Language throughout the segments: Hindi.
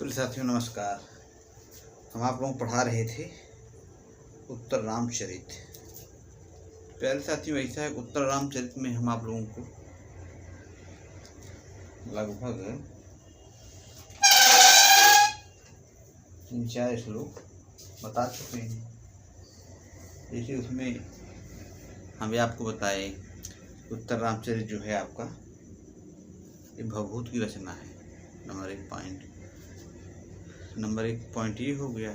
प्रिय साथियों नमस्कार। हम आप लोगों को पढ़ा रहे थे उत्तर रामचरित। प्यारे साथियों, ऐसा है उत्तर रामचरित में हम आप लोगों को लगभग 3-4 श्लोक बता चुके हैं। जैसे उसमें हमें आपको बताए उत्तर रामचरित जो है आपका ये भवभूत की रचना है। नंबर एक पॉइंट ये हो गया।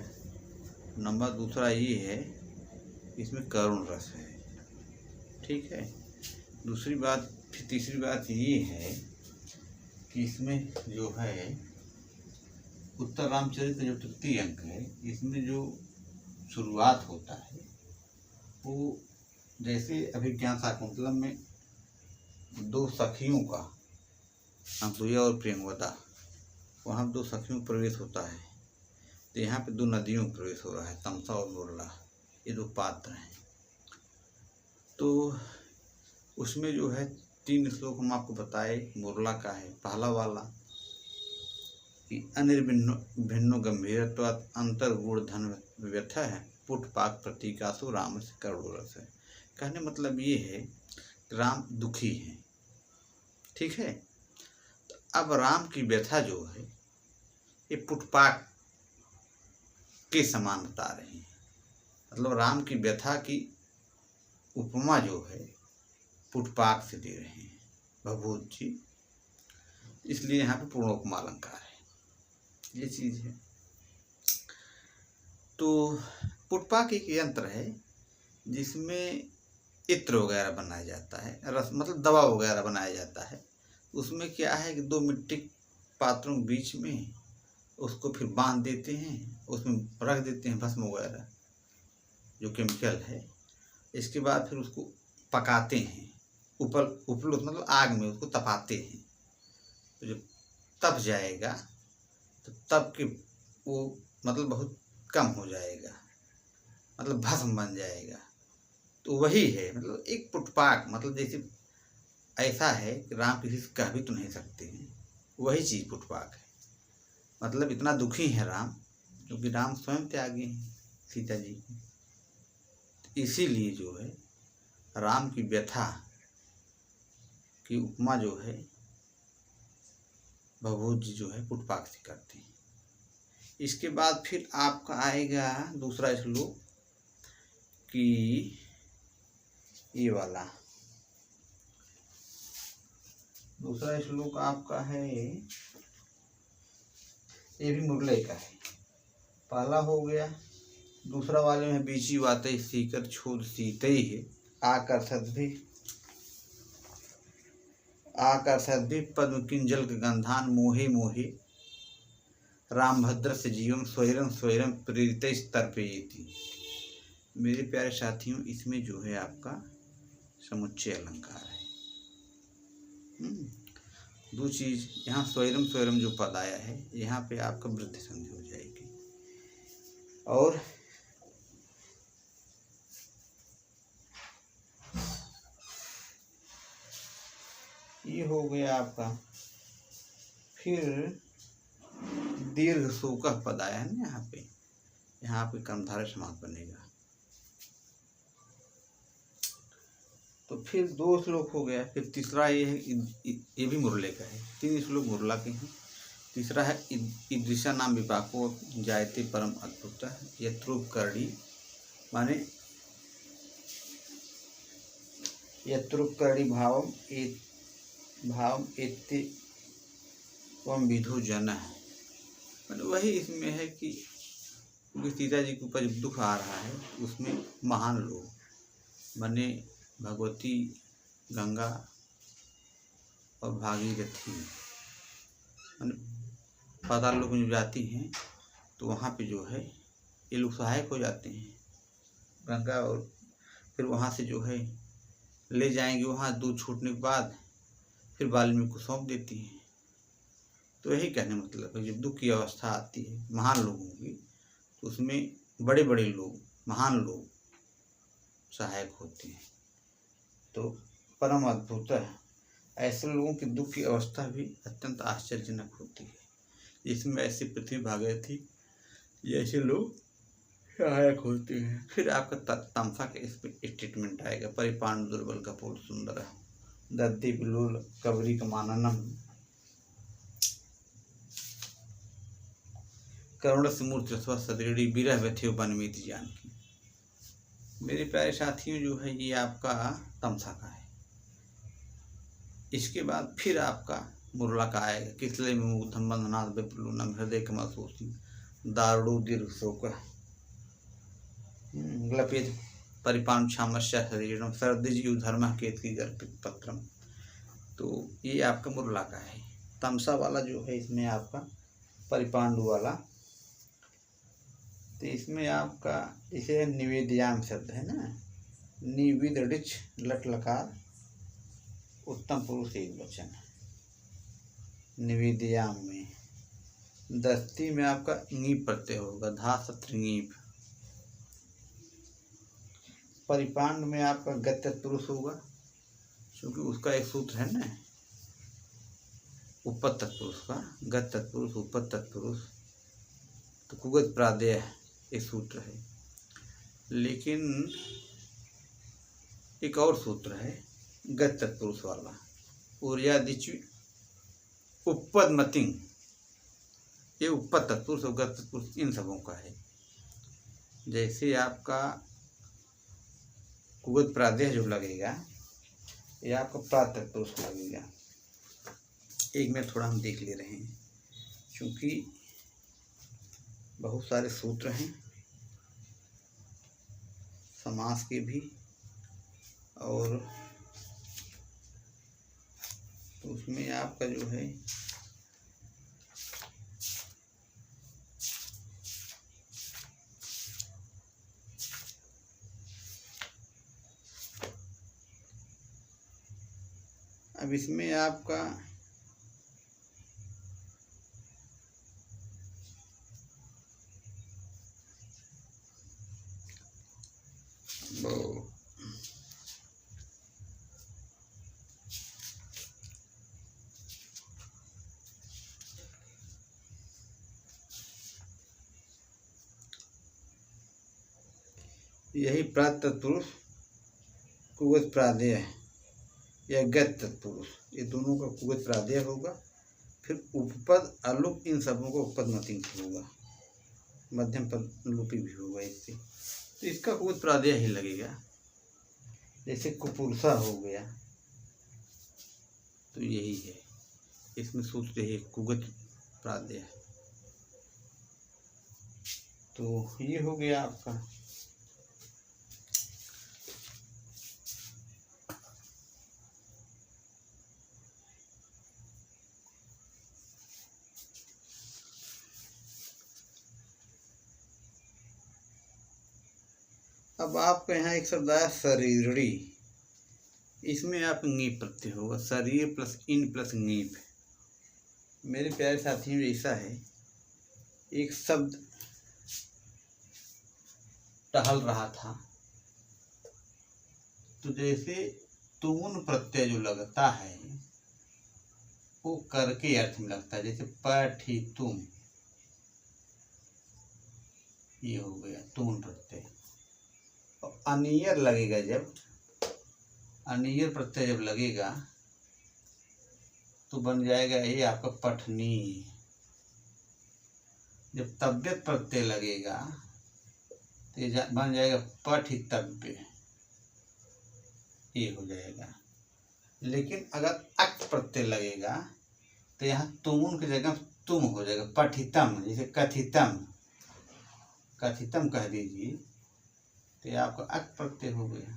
नंबर दूसरा ये है इसमें करुण रस है। ठीक है। दूसरी बात, फिर तीसरी बात ये है कि इसमें जो है उत्तर रामचरित जो तृतीय अंक है, इसमें जो शुरुआत होता है वो जैसे अभिज्ञान शाकुंतलम में दो सखियों का, अनसुईया और प्रियंवदा, वहाँ दो सखियों में प्रवेश होता है। तो यहाँ पे दो नदियों में प्रवेश हो रहा है, तमसा और मुरला, ये दो पात्र हैं। तो उसमें जो है 3 श्लोक हम आपको बताए। मुरला का है पहला वाला कि अनिर्भिन्नो गंभीरत्वात् अंतर्गूढ़ धन व्यथा है, पुटपाक प्रतीकासु राम से करुण रस है। कहने मतलब ये है राम दुखी हैं। ठीक है। तो अब राम की व्यथा जो है ये पुटपाक के समान बता रहे हैं। मतलब राम की व्यथा की उपमा जो है पुटपाक से दे रहे हैं भवभूत जी, इसलिए यहाँ पे पूर्णोपमा अलंकार है, ये चीज है। तो पुटपाक एक यंत्र है जिसमें इत्र वगैरह बनाया जाता है, रस मतलब दवा वगैरह बनाया जाता है। उसमें क्या है कि 2 मिट्टी पात्रों के बीच में उसको फिर बांध देते हैं, उसमें रख देते हैं भस्म वगैरह जो केमिकल है। इसके बाद फिर उसको पकाते हैं, उपल मतलब आग में उसको तपाते हैं। तो जब तप जाएगा तो तब के वो मतलब बहुत कम हो जाएगा, मतलब भस्म बन जाएगा। तो वही है, मतलब एक पुटपाक, मतलब जैसे ऐसा है कि राम किसी से कह भी तो नहीं सकते हैं, वही चीज़ पुटपाक है। मतलब इतना दुखी है राम, क्योंकि राम स्वयं त्यागी हैं सीता जी को। इसीलिए जो है राम की व्यथा की उपमा जो है भवभूत जी जो है पुटपाक से करते हैं। इसके बाद फिर आपका आएगा दूसरा श्लोक कि ये वाला दूसरा श्लोक आपका है, ये भी मुरले का है। पहला हो गया, दूसरा वाले में बीची बातें सीकर छोड़ सीते ही है, आकर सद्भी पद्म किंजल के गंधान मोहे मोहे रामभद्र से जीवम स्वैरम स्वैरम प्रेरित स्तर पे ये थी। मेरे प्यारे साथियों, इसमें जो है आपका समुच्चय अलंकार है। दो चीज यहाँ स्वैरम स्वैरम जो पद आया है, यहाँ पे आपका वृद्धि संधि हो जाएगी। और ये हो गया आपका। फिर दीर्घ सो का पद आया है ना यहाँ पे, यहाँ पे कर्मधारय समास बनेगा। तो फिर 2 श्लोक हो गया। फिर तीसरा ये है, ये भी मुरले का है। 3 श्लोक मुरला के हैं। तीसरा है ईदृशा नाम विपाको जायते परम अद्भुत यत्रूप करणी, माने यत्रूप करणी भावम एत्ते वम विधु जन है। मतलब वही इसमें है कि सीता जी के ऊपर जब दुख आ रहा है, उसमें महान लोग माने भगवती गंगा और भागीरथी पाताल लोक में जाती हैं, तो वहाँ पे जो है ये लोग सहायक हो जाते हैं गंगा, और फिर वहाँ से जो है ले जाएंगे। वहाँ दूध छूटने के बाद फिर वाल्मीकि को सौंप देती हैं। तो यही कहने मतलब है, जब दुख की अवस्था आती है महान लोगों की, तो उसमें बड़े बड़े लोग, महान लोग सहायक होते हैं। तो परम अद्भुत है, ऐसे लोगों की दुख की अवस्था भी अत्यंत आश्चर्यजनक होती है। इसमें ऐसी पृथ्वी भागीरथी जैसे लोग सहायक होते हैं। फिर आपका तमसा का इस पर स्टेटमेंट आएगा, परिपांड दुर्बल कपूर सुंदर दद्दी बिलुल कबरी कमाननम करुण समूर्ति रसवा सदृढ़ी विरह व्यथ्यो बनमित जानकी। मेरे प्यारे साथियों, जो है ये आपका तमसा का है। इसके बाद फिर आपका मुरला का आएगा, किसले में मुग्धम बंधनाथ विप्रलूनम हृदय कमल सोसी दारुणो दीर्घ शोक ग्लपित परिपान क्षामस्य शरीरम सर्दिजीव धर्म केतकी गर्पित पत्रम। तो ये आपका मुरला का है। तमसा वाला जो है इसमें आपका परिपांडु वाला, तो इसमें आपका इसे निवेदयाम शब्द है ना, निविद ऋच लट लकार उत्तम पुरुष एक वचन। निवेदयाम में दस्ती में आपका ङीप प्रत्यय होगा, धा सत्र ङीप। परिपांड में आपका गत तत्पुरुष होगा, क्योंकि उसका एक सूत्र है ना उपत तत्पुरुष का, गत तत्पुरुष उपत तत्पुरुष, तो कुगत प्रादेय एक सूत्र है। लेकिन एक और सूत्र है गत तत्पुरुष वाला, उर्यादिच उपद मतिंग, ये उपत तत्पुरुष और गत तत्पुरुष इन सबों का है। जैसे आपका कुगत प्रादेय जो लगेगा ये आपका प्रात तत्पुरुष लगेगा। एक में थोड़ा हम देख ले रहे हैं, क्योंकि बहुत सारे सूत्र हैं समास के भी, और तो उसमें आपका जो है अब इसमें आपका यही प्रात तत्पुरुष कुगत प्रादेय या गत तत्पुरुष, ये दोनों का कुगत प्रादेय होगा। फिर उपपद अलुप इन सबों को उपपद मतिंग होगा, मध्यम पद लुपी भी होगा इससे, तो इसका कुगत प्रादेय ही लगेगा। जैसे कुपुरुषा हो गया, तो यही है, इसमें सूत्र है कुगत प्रादेय। तो ये हो गया आपका। अब आपके यहाँ एक शब्द आया शरीरड़ी, इसमें आप ङीप प्रत्यय होगा, शरीर प्लस इन प्लस ङीप। मेरे प्यारे साथियों, ऐसा है एक शब्द टहल रहा था, तो जैसे तून प्रत्यय जो लगता है वो करके अर्थ में लगता है, जैसे पठितुम, ये हो गया तून प्रत्यय। और अनियर लगेगा, जब अनियर प्रत्यय जब लगेगा तो बन जाएगा ये आपका पठनी। जब तव्यत प्रत्यय लगेगा तो ये बन जाएगा पठितव्य, ये हो जाएगा। लेकिन अगर अक्ष प्रत्यय लगेगा तो यहाँ तुम की जगह तुम हो जाएगा, पठितम। जैसे कथितम, कथितम कह दीजिए तो ये आपका अक्ष प्रत्यय हो गया।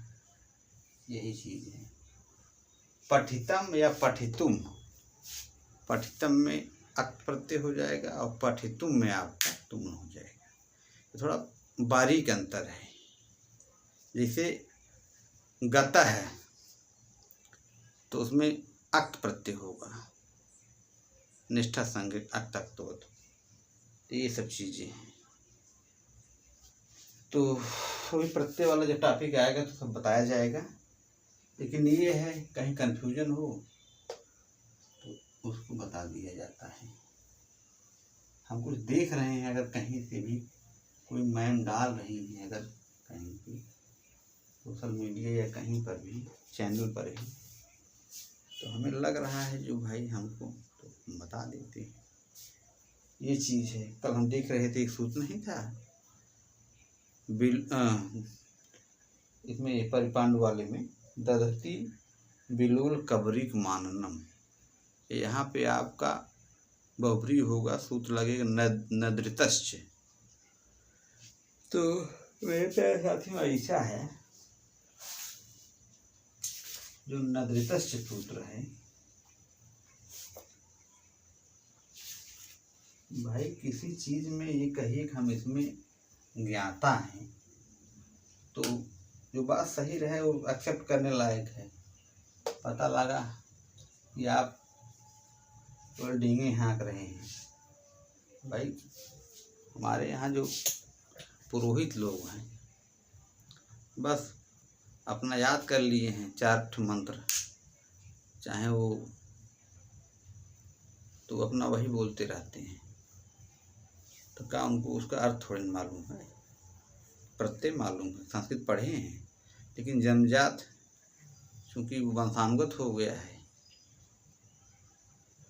यही चीज है, पठितम या पठितुम। पठितम में अक्ष प्रत्यय हो जाएगा और पठितुम में आपका तुम हो जाएगा। तो थोड़ा बारीक अंतर है। जैसे गता है तो उसमें अक्ष प्रत्यय होगा, निष्ठा संज्ञक अक्तत्वोत, तो ये सब चीजें हैं। तो वही प्रत्यय वाला जब टॉपिक आएगा तो सब बताया जाएगा। लेकिन ये है कहीं कंफ्यूजन हो तो उसको बता दिया जाता है। हम कुछ देख रहे हैं, अगर कहीं से भी कोई मैम डाल रही हैं, अगर कहीं भी सोशल मीडिया या कहीं पर भी चैनल पर ही, तो हमें लग रहा है जो भाई हमको तो बता देते हैं। ये चीज़ है। कल हम देख रहे थे, एक सूत्र नहीं था इसमें परिपांडु वाले में, दधती बिलोल कबरिक माननम, यहाँ पे आपका बहुब्री होगा, सूत्र लगेगा नद्रितश्च। तो मेरे प्यारे साथियों ऐसा है, जो नद्रितश्च सूत्र है भाई, किसी चीज में ये कहिए कि हम इसमें ज्ञाता हैं, तो जो बात सही रहे वो एक्सेप्ट करने लायक है। पता लगा कि आप तो डींगे हाँक रहे हैं भाई, हमारे यहाँ जो पुरोहित लोग हैं बस अपना याद कर लिए हैं 4 मंत्र, चाहे वो तो अपना वही बोलते रहते हैं। तो क्या उनको उसका अर्थ थोड़ी मालूम है? प्रत्यय मालूम है, संस्कृत पढ़े हैं, लेकिन जन्मजात चूँकि वंशानुगत हो गया है,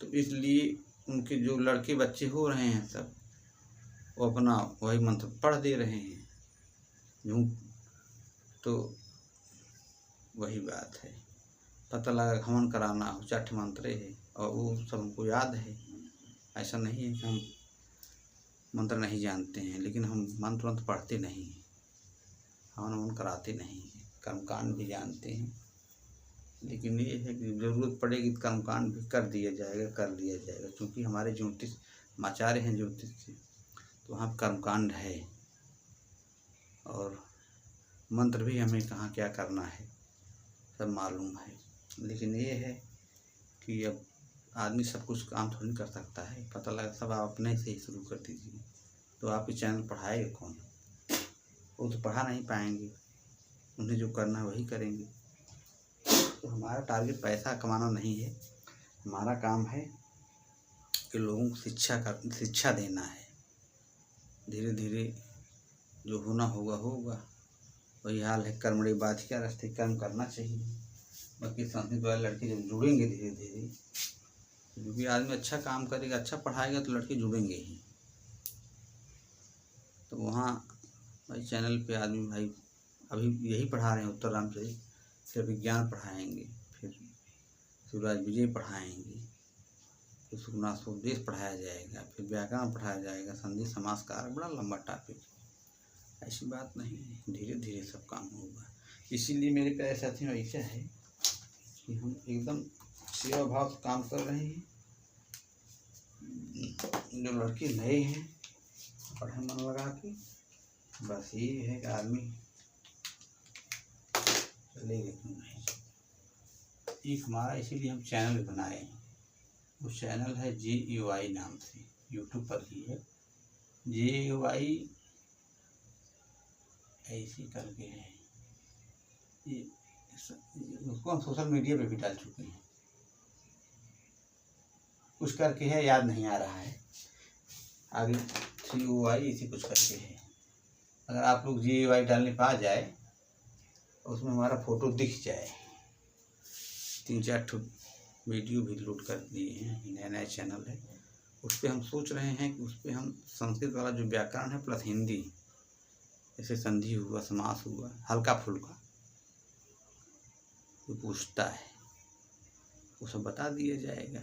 तो इसलिए उनके जो लड़के बच्चे हो रहे हैं सब, वो अपना वही मंत्र पढ़ दे रहे हैं। यूँ तो वही बात है। पता लगा हवन कराना हो, 4 मंत्र है और वो सब हमको याद है। ऐसा नहीं है कि हम मंत्र नहीं जानते हैं, लेकिन हम मंत्र पढ़ते नहीं हैं, हवन कराते नहीं हैं, कर्मकांड भी जानते हैं, लेकिन ये है कि ज़रूरत पड़ेगी तो कर्मकांड भी कर दिया जाएगा, कर लिया जाएगा। क्योंकि हमारे ज्योतिष आचार्य हैं ज्योतिष से, तो वहाँ कर्मकांड है और मंत्र भी हमें कहाँ क्या करना है सब मालूम है। लेकिन ये है कि अब आदमी सब कुछ काम थोड़ी नहीं कर सकता है। पता लगा सब आप अपने से ही शुरू कर दीजिए, तो आपके चैनल पढ़ाएगा कौन? वो तो पढ़ा नहीं पाएंगे, उन्हें जो करना है वही करेंगे। तो हमारा टारगेट पैसा कमाना नहीं है, हमारा काम है कि लोगों को शिक्षा देना है। धीरे धीरे जो होना होगा होगा, वही हाल है। कर्मणि बाधिका रास्ते कर्म करना चाहिए। बाकी संस्कृत वाले लड़के जब जुड़ेंगे धीरे धीरे, जो भी आदमी अच्छा काम करेगा, अच्छा पढ़ाएगा, तो लड़के जुड़ेंगे ही। तो वहाँ भाई चैनल पे आदमी भाई अभी यही पढ़ा रहे हैं उत्तर रामचरित, फिर विज्ञान पढ़ाएंगे, फिर शिवराज विजय पढ़ाएंगे, फिर सुखनाथोपदेश पढ़ाया जाएगा, फिर व्याकरण पढ़ाया जाएगा, संधि समासकार, बड़ा लंबा टॉपिक। ऐसी बात नहीं है, धीरे धीरे सब काम होगा। इसीलिए मेरे प्यारे साथियों ऐसा है कि हम एकदम सेवा भाव से काम कर रहे हैं। जो लड़के नए हैं पढ़े मन लगा के, बस ये है कि आदमी चलेगा क्यों नहीं। एक हमारा इसीलिए हम चैनल बनाए हैं, वो चैनल है JUI नाम से, यूट्यूब पर ही है। JUI ऐसी करके है, ये उसको हम सोशल मीडिया पे भी डाल चुके हैं। कुछ करके है, याद नहीं आ रहा है, आगे CUI इसी कुछ करके है। अगर आप लोग JUI डालने पा जाए, उसमें हमारा फ़ोटो दिख जाए। 3-4 वीडियो भी लोड कर दिए हैं, नया चैनल है। उस पर हम सोच रहे हैं कि उस पर हम संस्कृत वाला जो व्याकरण है प्लस हिंदी, जैसे संधि हुआ, समास हुआ, हल्का फुल्का जो पूछता है वो सब बता दिया जाएगा।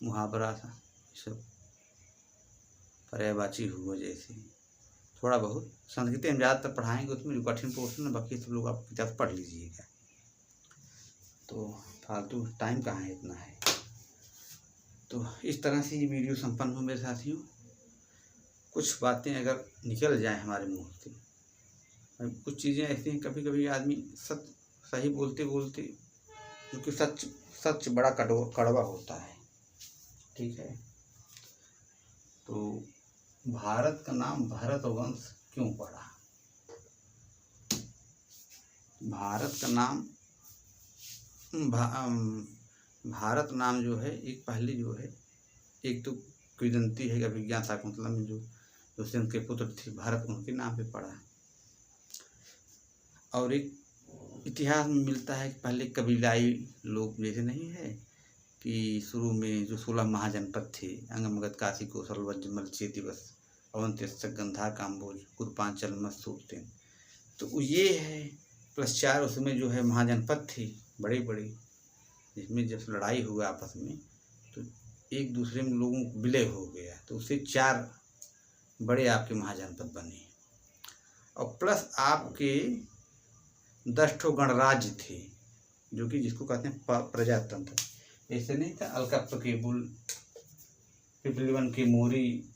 मुहावरा सा सब पर्यायवाची हुआ, जैसे थोड़ा बहुत संस्कृत हम ज़्यादातर पढ़ाएंगे, उसमें जो कठिन पोर्शन है, बाकी सब लोग आप किताब पढ़ लीजिएगा। तो फालतू टाइम कहाँ है, इतना है। तो इस तरह से ये वीडियो संपन्न हो मेरे साथियों। कुछ बातें अगर निकल जाए हमारे मुंह से, कुछ चीज़ें ऐसी हैं कभी कभी आदमी सही बोलते बोलते, क्योंकि सच बड़ा कड़वा होता है, ठीक है। तो भारत का नाम भरत वंश क्यों पड़ा? भारत का नाम भारत नाम जो है, एक पहले जो है, एक तो किंवदंती है कि अभिज्ञान शाकुंतलम में जो उससे उनके पुत्र थे भरत, उनके नाम पे पड़ा। और एक इतिहास में मिलता है कि पहले कबीलाई लोग जैसे नहीं है कि शुरू में जो 16 महाजनपद थे, अंगमगत, काशी, कौशल, वज्रमल, चेदिवस, अवंत्यस्क, गांधार, काम्बोज, कुरुपांचल, मत्सूरतेन, तो ये है प्लस 4 उसमें जो है महाजनपद थे बड़े बड़े, जिसमें जब लड़ाई हुआ आपस में तो एक दूसरे में लोगों को विलय हो गया, तो उससे 4 बड़े आपके महाजनपद बने। और प्लस आपके 10 ठो गणराज्य थे, जो कि जिसको कहते हैं प्रजातंत्र। ऐसे नहीं था अलकप्प केबुल, पिपलीवन के मोरी,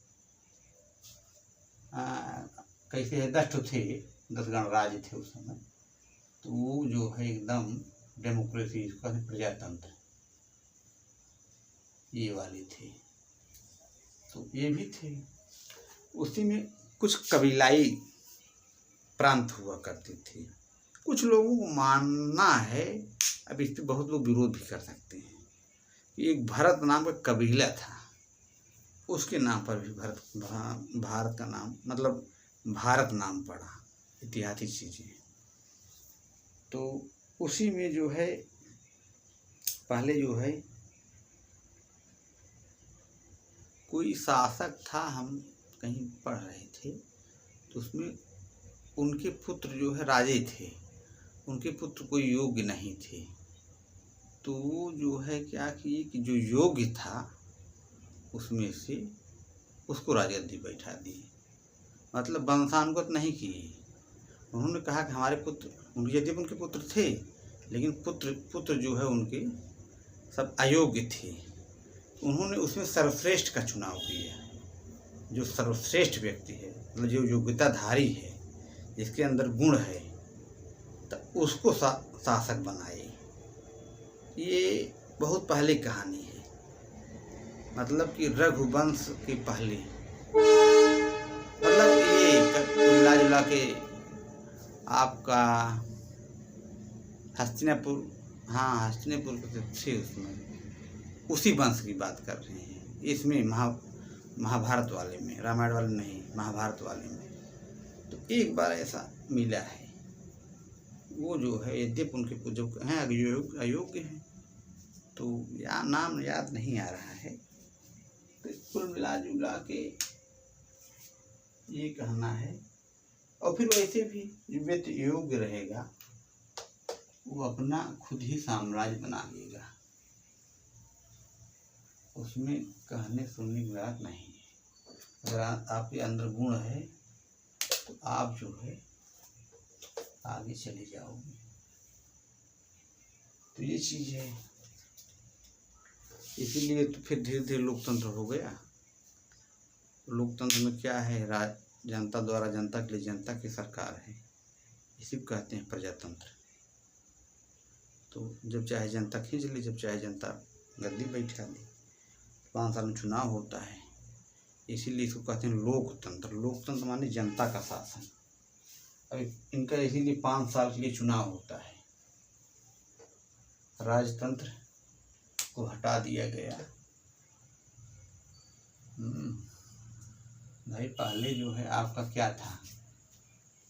कैसे है 10 ठो थे, 10 गणराज्य थे उस समय। तो वो जो है एकदम डेमोक्रेसी, इसको कहते हैं प्रजातंत्र, ये वाले थे। तो ये भी थे। उसी में कुछ कबीलाई प्रांत हुआ करते थे। कुछ लोगों को मानना है, अब इस पर बहुत लोग विरोध भी कर सकते हैं, कि एक भरत नाम का कबीला था, उसके नाम पर भी भारत का नाम मतलब भारत नाम पड़ा, ऐतिहासिक चीज़ें। तो उसी में जो है पहले जो है कोई शासक था, हम कहीं पढ़ रहे थे, तो उसमें उनके पुत्र जो है राजे थे, उनके पुत्र कोई योग्य नहीं थे। तो वो जो है क्या किए कि जो योग्य था उसमें से उसको राजगद्दी बैठा दिए, मतलब वंशानुगत नहीं किए। उन्होंने कहा कि हमारे पुत्र, उनके यद्यपि उनके पुत्र थे, लेकिन पुत्र जो है उनके सब अयोग्य थे। उन्होंने उसमें सर्वश्रेष्ठ का चुनाव किया, जो सर्वश्रेष्ठ व्यक्ति है, मतलब जो योग्यताधारी है, जिसके अंदर गुण है, तो उसको शासक बनाए। ये बहुत पहले कहानी है, मतलब कि रघुवंश के पहले, मतलब ये मिला जुला के आपका हस्तिनापुर, हाँ हस्तिनापुर के थे उसमें, उसी वंश की बात कर रहे हैं। इसमें महाभारत वाले में, रामायण वाले नहीं, महाभारत वाले में। तो एक बार ऐसा मिला है, वो जो है यद्यपि उनके जो हैं अयोग्य हैं, तो नाम याद नहीं आ रहा है। तो कुल मिला जुला के ये कहना है। और फिर वैसे भी जो व्यक्ति योग्य रहेगा वो अपना खुद ही साम्राज्य बना लेगा, उसमें कहने सुनने की बात नहीं है। अगर आपके अंदर गुण है तो आप जो है आगे चले जाओगे। तो ये चीज़ है, इसीलिए तो फिर धीरे धीरे लोकतंत्र हो गया। लोकतंत्र में क्या है, जनता द्वारा जनता के लिए जनता की सरकार है, इसी को कहते हैं प्रजातंत्र। तो जब चाहे जनता खींच ली, जब चाहे जनता गद्दी बैठा ली। 5 साल में चुनाव होता है, इसीलिए इसको कहते हैं लोकतंत्र। लोकतंत्र माने जनता का शासन। अभी इनका इसीलिए 5 साल के लिए चुनाव होता है। राजतंत्र को हटा दिया गया। भाई पहले जो है आपका क्या था,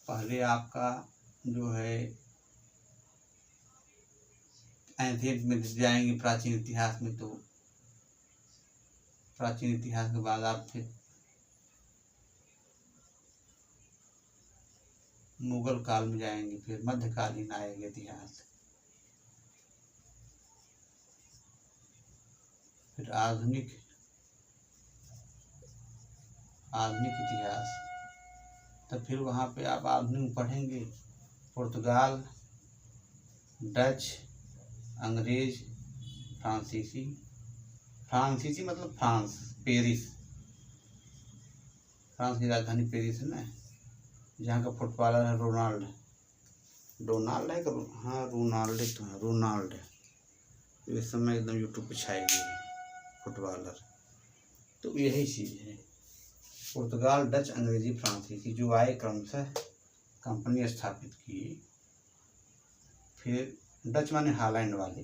पहले आपका जो है ऐसे में जाएंगे प्राचीन इतिहास में, तो प्राचीन इतिहास के बाद आप फिर मुगल काल में जाएंगे, फिर मध्यकालीन आएगा इतिहास, फिर आधुनिक इतिहास। तब फिर वहाँ पे आप आधुनिक पढ़ेंगे पुर्तगाल, डच, अंग्रेज, फ्रांसीसी मतलब फ्रांस, पेरिस, फ्रांस की राजधानी पेरिस है ना, जहाँ का फुटबॉलर है डोनाल्ड है, हाँ रोनाल्ड तो है, रोनाल्ड इस समय एकदम यूट्यूब पे छाए हुए हैं फुटबॉलर। तो यही चीज़ है, पुर्तगाल, डच, अंग्रेजी, फ्रांसीसी जो आए क्रमशः कंपनी स्थापित की। फिर डच माने हॉलैंड वाले,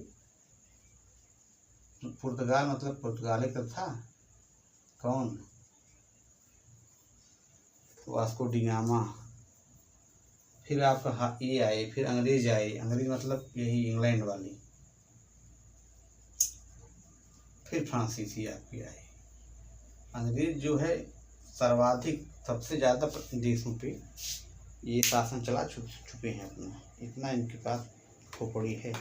पुर्तगाल मतलब पुर्तगाली तो था, कौन, वास्को डिगामा। फिर आपका ये आए, फिर अंग्रेज आए, अंग्रेज मतलब यही इंग्लैंड वाली। फिर फ्रांसीसी आपकी आए। अंग्रेज जो है सर्वाधिक सबसे ज़्यादा देशों पे ये शासन चला चुके हैं अपना, इतना इनके पास खोपड़ी है।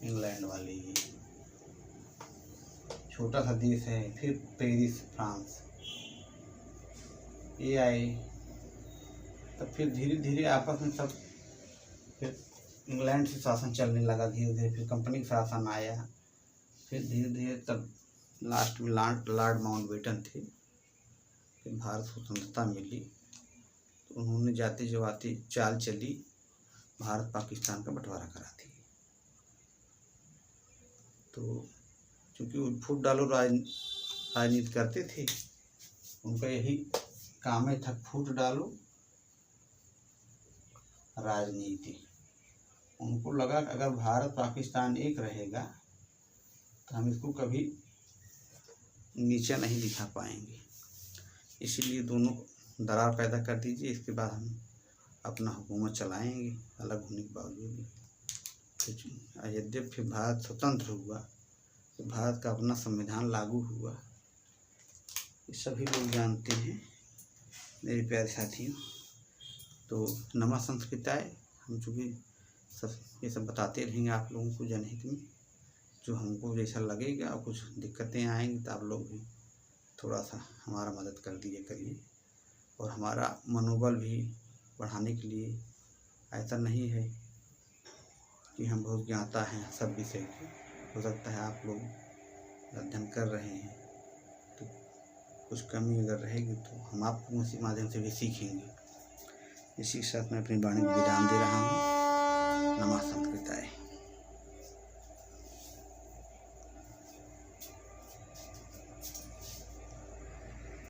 इंग्लैंड वाली ये छोटा सा देश है। फिर पेरिस फ्रांस ये आए, तब फिर धीरे धीरे आपस में सब, फिर इंग्लैंड से शासन चलने लगा धीरे धीरे। फिर कंपनी का शासन आया, फिर धीरे धीरे तब लास्ट में लॉर्ड माउंटबेटन थे। फिर भारत स्वतंत्रता मिली तो उन्होंने जाते जवाती चाल चली, भारत पाकिस्तान का बंटवारा करा दी। तो चूँकि वो फूट डालो राजनीति करते थे, उनका यही काम है था, फूट डालो राजनीति। उनको लगा कि अगर भारत पाकिस्तान एक रहेगा तो हम इसको कभी नीचा नहीं दिखा पाएंगे, इसीलिए दोनों दरार पैदा कर दीजिए, इसके बाद हम अपना हुकूमत चलाएंगे अलग होने के बावजूद भी। अयोध्या फिर भारत स्वतंत्र हुआ तो भारत का अपना संविधान लागू हुआ, ये सभी लोग जानते हैं मेरे प्यारे साथियों। तो नमः संस्कृताय, हम चूँकि सब ये सब बताते रहेंगे आप लोगों को जनहित में। जो हमको जैसा लगेगा, कुछ दिक्कतें आएंगी तो आप लोग भी थोड़ा सा हमारा मदद कर दिया करिए, और हमारा मनोबल भी बढ़ाने के लिए। ऐसा नहीं है कि हम बहुत ज्ञाता हैं सब विषय के, हो सकता है आप लोग अध्ययन कर रहे हैं तो कुछ कमी अगर रहेगी तो हम आपको उसी माध्यम से भी सीखेंगे। इसी के साथ मैं अपनी वाणी को विराम दे रहा हूँ। नमः संस्कृताय।